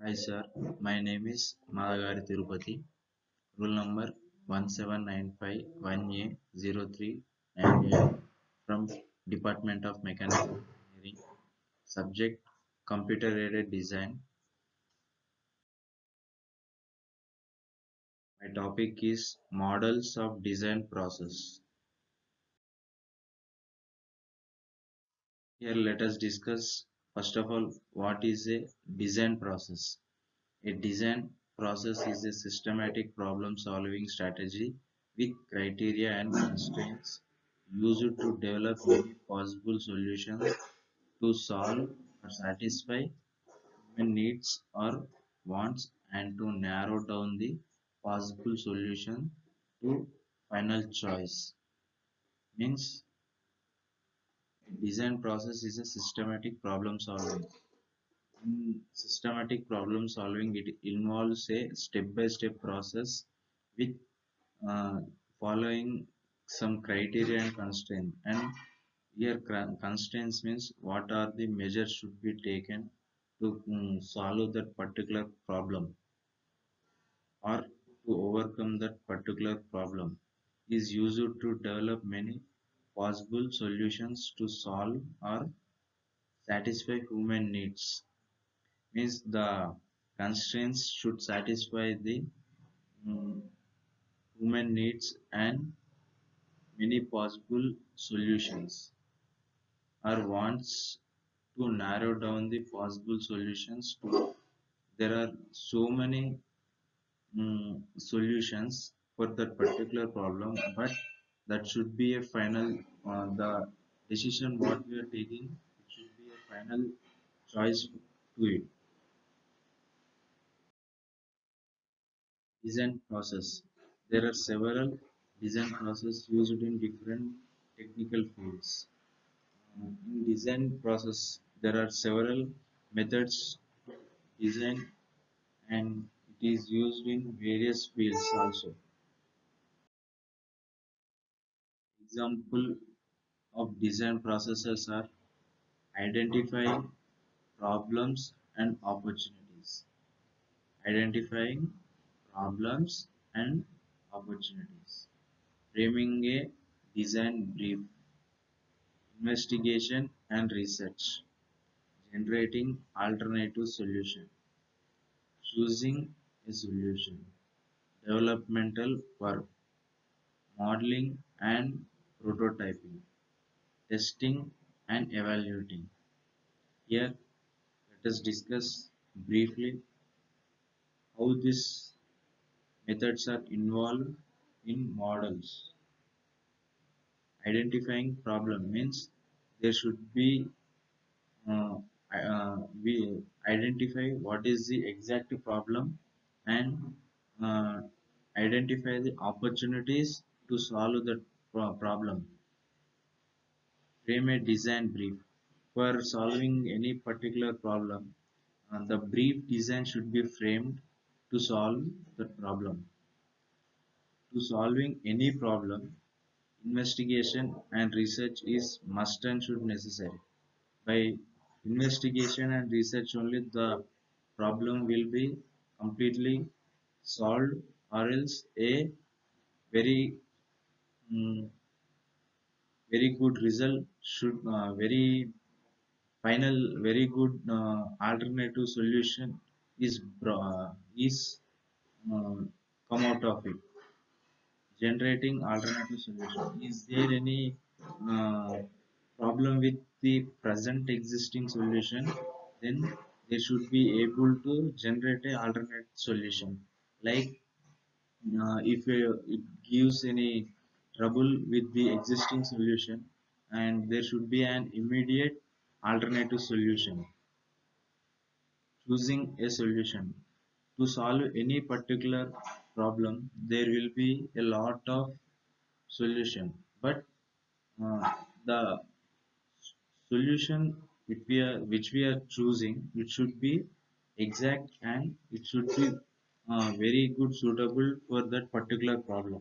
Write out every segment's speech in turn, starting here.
Hi sir, my name is Madagari Tirupati. Rule number 17951A0398 from Department of Mechanical Engineering. Subject Computer Aided Design. My topic is Models of Design Process. Here let us discuss first of all what is a design process. A design process is a systematic problem-solving strategy with criteria and constraints used to develop many possible solutions to solve or satisfy human needs or wants and to narrow down the possible solution to final choice. Means design process is a systematic problem solving. In systematic problem solving, it involves a step-by-step process with uh, following some criteria and constraint. And here constraints means what are the measures should be taken to solve that particular problem or to overcome that particular problem is used to develop many possible solutions to solve or satisfy human needs. Means the constraints should satisfy the mm, human needs and many possible solutions or wants to narrow down the possible solutions to there are so many solutions for that particular problem, but that should be a final the decision what we are taking, it should be a final choice to it. Design process. There are several design process used in different technical fields. In design process, there are several methods to design and it is used in various fields also. Example of design processes are identifying problems and opportunities. Identifying problems and opportunities. Framing a design brief, investigation and research, generating alternative solution, choosing a solution, developmental work, modeling and prototyping, testing and evaluating. Here, let us discuss briefly how these methods are involved in models. Identifying problem means there should be uh, we identify what is the exact problem and uh, identify the opportunities to solve the problem. Frame a design brief for solving any particular problem. The brief design should be framed to solve the problem. To solving any problem, investigation and research is must and should necessary. By investigation and research only the problem will be completely solved or else a very mm, very good result should very final very good alternative solution is uh, come out of it. Generating alternative solution, is there any uh, problem with the present existing solution, then they should be able to generate a alternate solution. Like if it gives any trouble with the existing solution and there should be an immediate alternative solution. Choosing a solution to solve any particular problem, there will be a lot of solution, but uh, the solution which we are choosing, it should be exact and it should be very good suitable for that particular problem.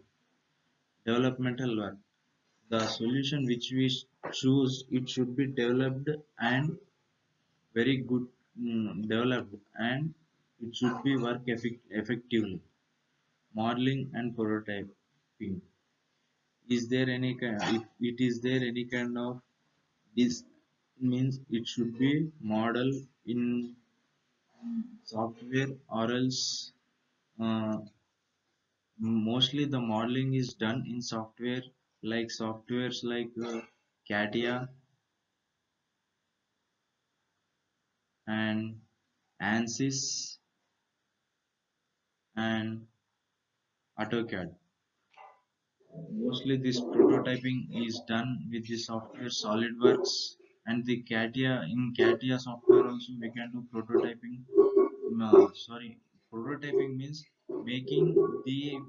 Developmental work, the solution which we choose, it should be developed and very good developed and it should be work effectively. Modeling and prototyping. Is there any kind? If it is there any kind of this means it should be model in software or else uh, mostly the modeling is done in software like softwares like CATIA and ANSYS and AutoCAD. Mostly this prototyping is done with the software SolidWorks and the CATIA. In CATIA software also we can do prototyping. Sorry, prototyping means making the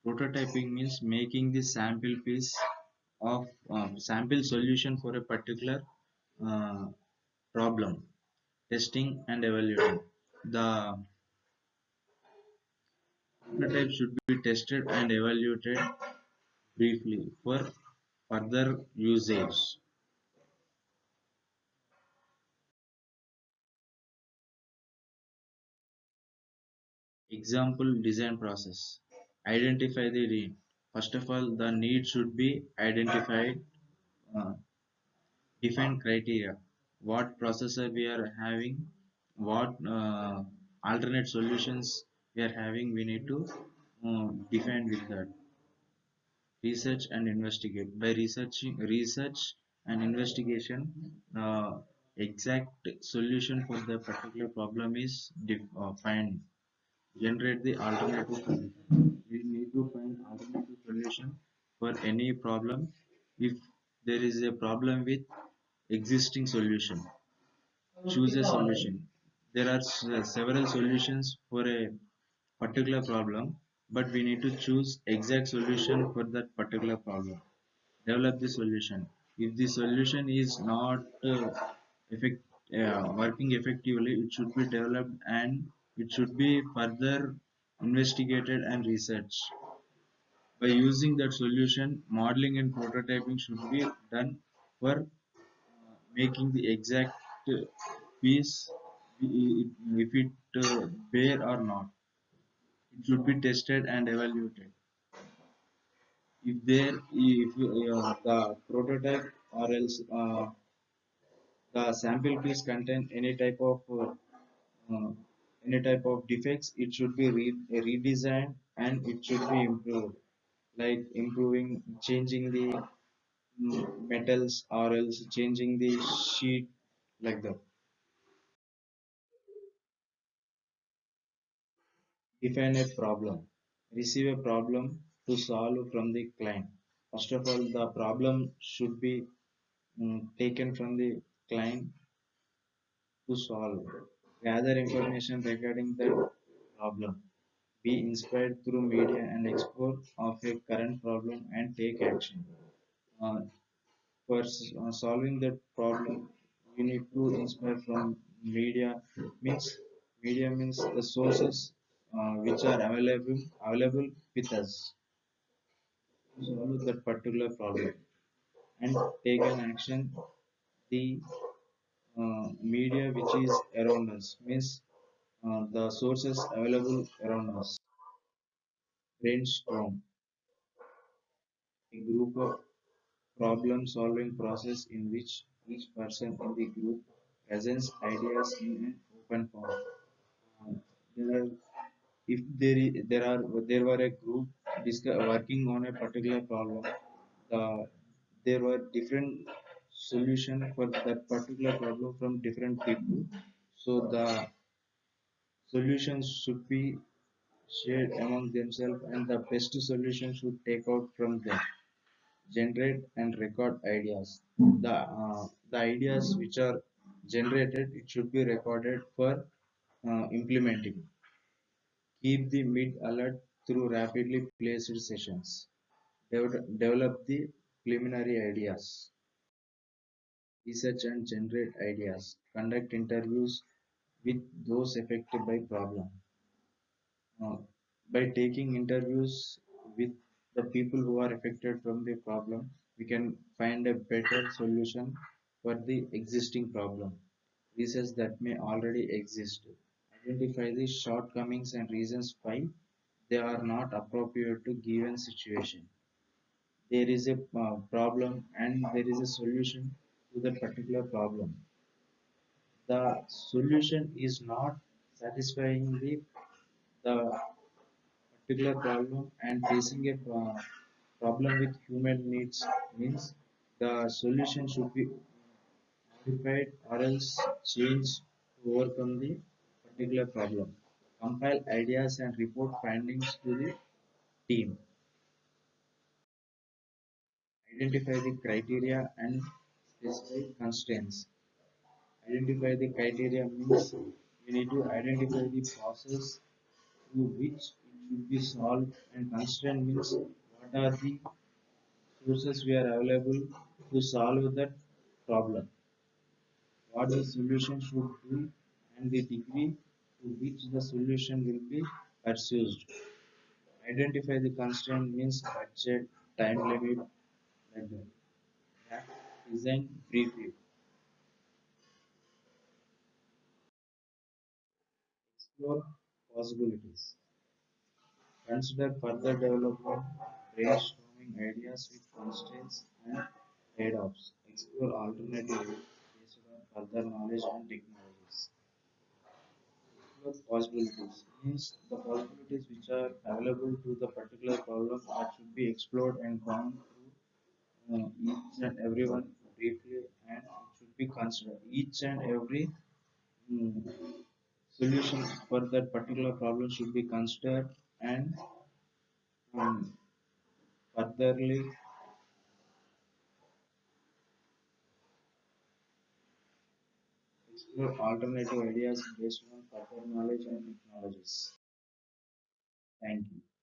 prototyping means making the sample piece of sample solution for a particular uh, problem, testing and evaluating. The prototype should be tested and evaluated briefly for further usage. Example design process. Identify the need. First of all, the need should be identified. Uh, Define criteria. What processor we are having, what alternate solutions we are having, we need to define with that. Research and investigate. By research and investigation, exact solution for the particular problem is find. Generate the alternative solution. We need to find alternative solution for any problem. If there is a problem with existing solution, choose a solution. There are several solutions for a particular problem, but we need to choose exact solution for that particular problem. Develop the solution. If the solution is not effect, working effectively, it should be developed and it should be further investigated and researched. By using that solution, modeling and prototyping should be done for making the exact piece if it bear or not. It should be tested and evaluated. If the prototype or else the sample piece contain uh, any type of defects, it should be redesigned and it should be improved, like improving, changing the metals or else changing the sheet, like that. Define a problem. Receive a problem to solve from the client. First of all, the problem should be taken from the client to solve. Gather information regarding the problem. Be inspired through media and explore of a current problem and take action. Uh, for solving that problem, you need to inspire from media. Means media means the sources which are available with us to solve that particular problem and take an action. The media which is around us means the sources available around us. Brainstorm, a group of problem solving process in which each person in the group presents ideas in an open form. There are, if there were a group working on a particular problem, there were different solution for that particular problem from different people. So the solutions should be shared among themselves and the best solution should take out from them. Generate and record ideas. The ideas which are generated, it should be recorded for implementing. Keep the mid alert through rapidly placed sessions. Develop the preliminary ideas. Research and generate ideas. Conduct interviews with those affected by problem. Uh, by taking interviews with the people who are affected from the problem, we can find a better solution for the existing problem. Reasons that may already exist. Identify the shortcomings and reasons why they are not appropriate to given situation. There is a problem and there is a solution to that particular problem. The solution is not satisfying the particular problem and facing a problem with human needs means the solution should be modified or else changed to overcome the particular problem. Compile ideas and report findings to the team. Identify the criteria and specific constraints. Identify the criteria means we need to identify the process through which it should be solved, and constraint means what are the sources we are available to solve that problem, what the solution should be, and the degree to which the solution will be pursued. Identify the constraint means budget, time limit, like that. That design briefly. Explore possibilities. Consider further development, brainstorming ideas with constraints and trade-offs. Explore alternatives based on further knowledge and technologies. Explore possibilities means the possibilities which are available to the particular problem that should be explored and gone through each and every one briefly, and it should be considered each and every mm, solution for that particular problem should be considered and um, furtherly explore alternative ideas based on further knowledge and technologies. Thank you.